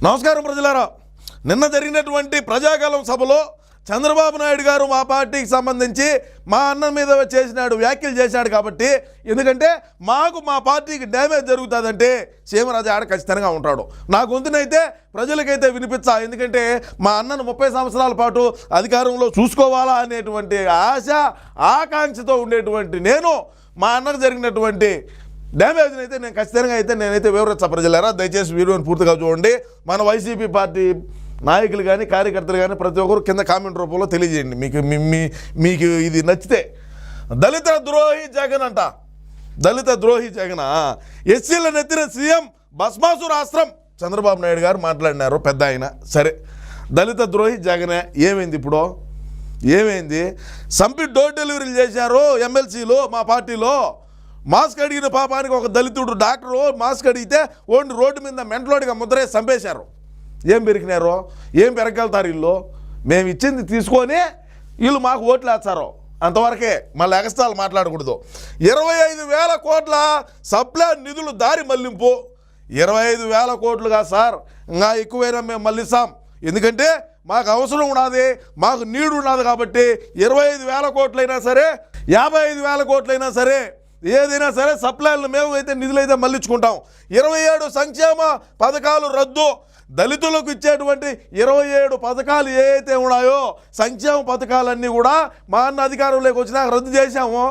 నమస్కారం ప్రజలారా. నిన్న జరిగినటువంటి ప్రజాకాలం సభలో చంద్రబాబు నాయుడు గారు మా పార్టీకి సంబంధించి మా అన్న మీద చేసినాడు వ్యాఖ్యలు చేశాడు కాబట్టి, ఎందుకంటే మాకు మా పార్టీకి డ్యామేజ్ జరుగుతుందంటే సీమరాజు ఆడ ఖచ్చితంగా ఉంటాడు. నా గొంతునైతే ప్రజలకైతే వినిపించా, ఎందుకంటే మా అన్నను 30 సంవత్సరాల పాటు అధికారంలో చూసుకోవాలా అనేటువంటి ఆశ ఆకాంక్షతో ఉండేటువంటి నేను మా అన్నకు జరిగినటువంటి డ్యామేజ్ని అయితే నేను ఖచ్చితంగా నేనైతే వివరించా. ప్రజలారా దయచేసి వీడియోని పూర్తిగా చూడండి. మన వైసీపీ పార్టీ నాయకులు కానీ కార్యకర్తలు కానీ ప్రతి ఒక్కరు కింద కామెంట్ రూపంలో తెలియజేయండి మీకు ఇది నచ్చితే. దళిత ద్రోహి జగన్ అంట, దళిత ద్రోహి జగన్, ఎస్సీల నెత్తిన సీఎం భస్మాసుర అస్త్రం చంద్రబాబు నాయుడు గారు మాట్లాడినారు పెద్ద ఆయన. సరే, దళిత ద్రోహి జగనే ఏమైంది ఇప్పుడు? ఏమైంది? సంపి డోర్ డెలివరీలు చేశారు ఎమ్మెల్సీలు మా పార్టీలో. మాస్క్ అడిగిన పాపానికి ఒక దళితుడు డాక్టరు మాస్క్ అడిగితే ఓన్లీ రోడ్డు మీద మెంటలోడిగా ముద్రే చంపేశారు. ఏం పెరిగినారో, ఏం పెరగలుగుతారు వీళ్ళు? మేము ఇచ్చింది తీసుకొని వీళ్ళు మాకు ఓట్లు వేస్తారు, అంతవరకే. మళ్ళీ ఎగస్టాలు మాట్లాడకూడదు. 25,000 కోట్ల సప్లాన్ నిధులు దారి మళ్లింపు. 25,000 కోట్లుగా సార్, ఇంకా ఎక్కువైనా మేము మళ్ళిస్తాం, ఎందుకంటే మాకు అవసరం ఉన్నది, మాకు నీడు ఉన్నది కాబట్టి 25,000 కోట్లైనా సరే 55,000 కోట్లైనా సరే ఏదైనా సరే సప్లైలు మేము అయితే నిధులైతే మళ్ళించుకుంటాం. 27 సంక్షేమ పథకాలు రద్దు. దళితులకు ఇచ్చేటువంటి 27 పథకాలు ఏవైతే ఉన్నాయో సంక్షేమ పథకాలన్నీ కూడా మా అన్న అధికారంలోకి వచ్చినాక రద్దు చేశాము.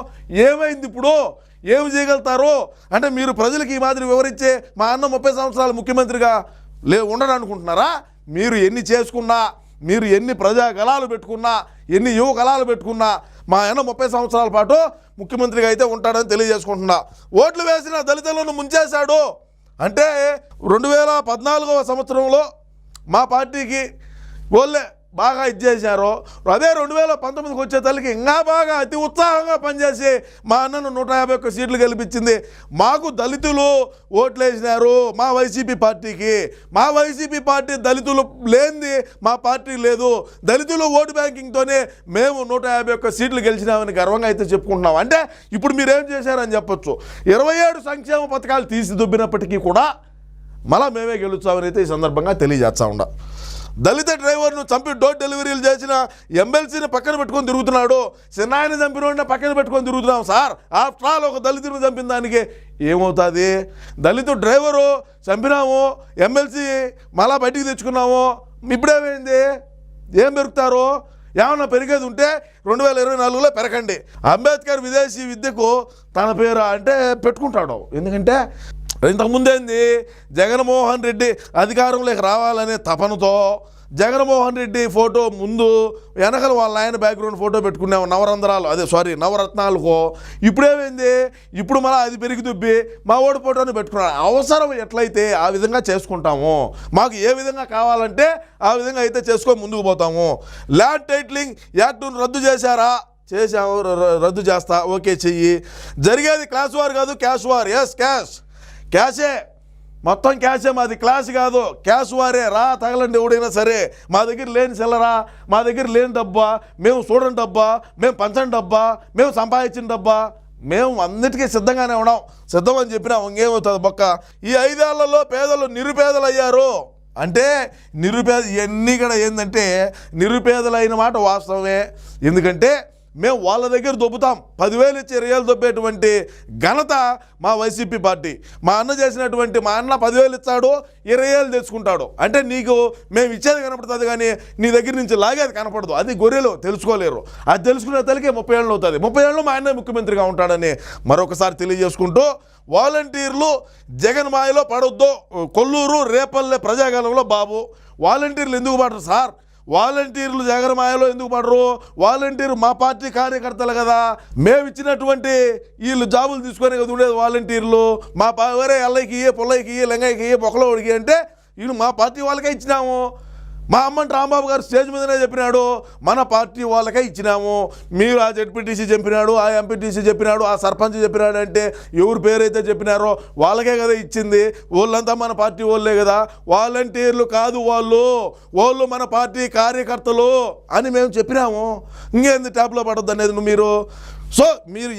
ఏమైంది ఇప్పుడు? ఏమి చేయగలుగుతారు అంటే మీరు ప్రజలకు ఈ మాదిరి వివరించే మా అన్న 30 సంవత్సరాలు ముఖ్యమంత్రిగా ఉండడం అనుకుంటున్నారా? మీరు ఎన్ని చేసుకున్నా, మీరు ఎన్ని ప్రజా కళాలు పెట్టుకున్నా, ఎన్ని యువ కళాలు పెట్టుకున్నా మా అన్న 30 సంవత్సరాల పాటు ముఖ్యమంత్రిగా అయితే ఉంటాడని తెలియజేసుకుంటున్నా. ఓట్లు వేసిన దళితులను ముంచేశాడు అంటే 2014వ సంవత్సరంలో మా పార్టీకి వాళ్ళే బాగా ఇచ్చేశారు. అదే 2019కి వచ్చే తల్లికి ఇంకా బాగా అతి ఉత్సాహంగా పనిచేసి మా అన్నను 151 సీట్లు గెలిపించింది. మాకు దళితులు ఓట్లు వేసినారు మా వైసీపీ పార్టీకి. మా వైసీపీ పార్టీ దళితులు లేనిది మా పార్టీ లేదు. దళితులు ఓటు బ్యాంకింగ్తోనే మేము 151 సీట్లు గెలిచినామని గర్వంగా అయితే చెప్పుకుంటున్నాం. అంటే ఇప్పుడు మీరేం చేశారని చెప్పొచ్చు. 27 సంక్షేమ పథకాలు తీసి దుబ్బినప్పటికీ కూడా మళ్ళా మేమే గెలుస్తామని అయితే ఈ సందర్భంగా తెలియజేస్తా ఉండ. దళిత డ్రైవర్ను చంపి డోర్ డెలివరీలు చేసిన ఎమ్మెల్సీని పక్కన పెట్టుకొని తిరుగుతున్నాడు. చిన్నాయని చంపిన పక్కన పెట్టుకొని తిరుగుతున్నాం సార్. ఆఫ్టర్ ఆల్ ఒక దళితుడిని చంపిన దానికి ఏమవుతుంది? దళితుడు డ్రైవరు చంపినాము, ఎమ్మెల్సీ మళ్ళా బయటికి తెచ్చుకున్నాము, ఇప్పుడేమైంది? ఏం పెరుగుతారు? ఏమన్నా పెరిగేది ఉంటే 2024లో పెరగండి. అంబేద్కర్ విదేశీ విద్యకు తన పేరు అంటే పెట్టుకుంటాడు. ఎందుకంటే ఇంతకుముందేంది, జగన్మోహన్ రెడ్డి అధికారంలోకి రావాలనే తపనతో జగన్మోహన్ రెడ్డి ఫోటో ముందు వెనకలు వాళ్ళ ఆయన బ్యాక్గ్రౌండ్ ఫోటో పెట్టుకున్నాము నవరత్నాలకు. ఇప్పుడేమైంది? ఇప్పుడు మళ్ళీ అది పెరిగి దుబ్బి మా ఓడి ఫోటోని పెట్టుకున్నాడు. అవసరం ఎట్లయితే ఆ విధంగా చేసుకుంటాము. మాకు ఏ విధంగా కావాలంటే ఆ విధంగా అయితే చేసుకొని ముందుకు పోతాము. ల్యాండ్ టైటిలింగ్ యాక్ట్ను రద్దు చేశారా? చేసాము, రద్దు చేస్తా, ఓకే చెయ్యి. జరిగేది క్లాస్ వార్ కాదు, క్యాష్ వార్. ఎస్, క్యాషే, మొత్తం క్యాషే మాది, క్లాస్ కాదు, క్యాష్ వారే. రా తగలండి ఎవడైనా సరే. మా దగ్గర లేని సెల్లరా, మా దగ్గర లేని డబ్బా, మేము చూడండి డబ్బా, మేము పంచండి డబ్బా, మేము సంపాదించిన డబ్బా, మేము అన్నిటికీ సిద్ధంగానే ఉన్నాం. సిద్ధం అని చెప్పినా ఇంకేమవుతుంది బొక్క. ఈ 5 ఏళ్లలో పేదలు నిరుపేదలు అయ్యారు. అంటే నిరుపేద ఇవన్నీ కూడా ఏంటంటే నిరుపేదలైన మాట వాస్తవమే. ఎందుకంటే మేము వాళ్ళ దగ్గర దొబ్బుతాం. 10,000 ఇచ్చి 20,000 దొబ్బేటువంటి ఘనత మా వైసీపీ పార్టీ. మా అన్న చేసినటువంటి, మా అన్న 10,000 ఇస్తాడు, 20,000 తెచ్చుకుంటాడు. అంటే నీకు మేము ఇచ్చేది కనపడుతుంది కానీ నీ దగ్గర నుంచి లాగేది కనపడదు. అది గొర్రెలు తెలుసుకోలేరు. అది తెలుసుకునే తలకే 30 ఏళ్ళు అవుతుంది. 30 ఏళ్ళు మా అన్న ముఖ్యమంత్రిగా ఉంటాడని మరొకసారి తెలియజేసుకుంటూ, వాలంటీర్లు జగన్ మాయలో పడొద్దు. కొల్లూరు రేపల్లె ప్రజాగలంలో బాబు వాలంటీర్లు ఎందుకు పడరు సార్? వాలంటీర్లు జగన్మాయలో ఎందుకు పడరు? వాలంటీర్ మా పార్టీ కార్యకర్తలు కదా. మేము ఇచ్చినటువంటి వీళ్ళు జాబులు తీసుకొని కదా ఉండేది వాలంటీర్లు. మా వేరే ఎల్లకి పుల్లకి లెంగయ్యకి పొక్కలోడికి అంటే వీళ్ళు మా పార్టీ వాళ్ళకే ఇచ్చినాము. మా అమ్మంటి రాంబాబు గారు స్టేజ్ మీదనే చెప్పినాడు, మన పార్టీ వాళ్ళకే ఇచ్చినాము. మీరు ఆ జెడ్పీటీసీ చెప్పినాడు, ఆ ఎంపీటీసీ చెప్పినాడు, ఆ సర్పంచ్ చెప్పినాడు అంటే ఎవరి పేరైతే చెప్పినారో వాళ్ళకే కదా ఇచ్చింది. వాళ్ళంతా మన పార్టీ వాళ్ళే కదా. వాలంటీర్లు కాదు వాళ్ళు మన పార్టీ కార్యకర్తలు అని మేము చెప్పినాము. ఇంకేంది ట్యాప్లో పడొద్దు అనేది మీరు సో మీరు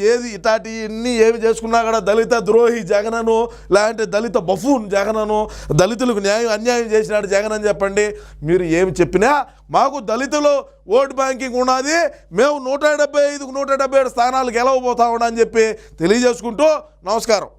ఇన్ని ఏమి చేసుకున్నా కూడా దళిత ద్రోహి జగనను, లేదంటే దళిత బఫూన్ జగనను, దళితులకు అన్యాయం చేసినాడు జగన్ అని చెప్పండి. మీరు ఏమి చెప్పినా మాకు దళితులు ఓటు బ్యాంకింగ్ ఉన్నది, మేము 175కు 177 స్థానాలు గెలవబోతా ఉన్నామని చెప్పి తెలియజేసుకుంటూ నమస్కారం.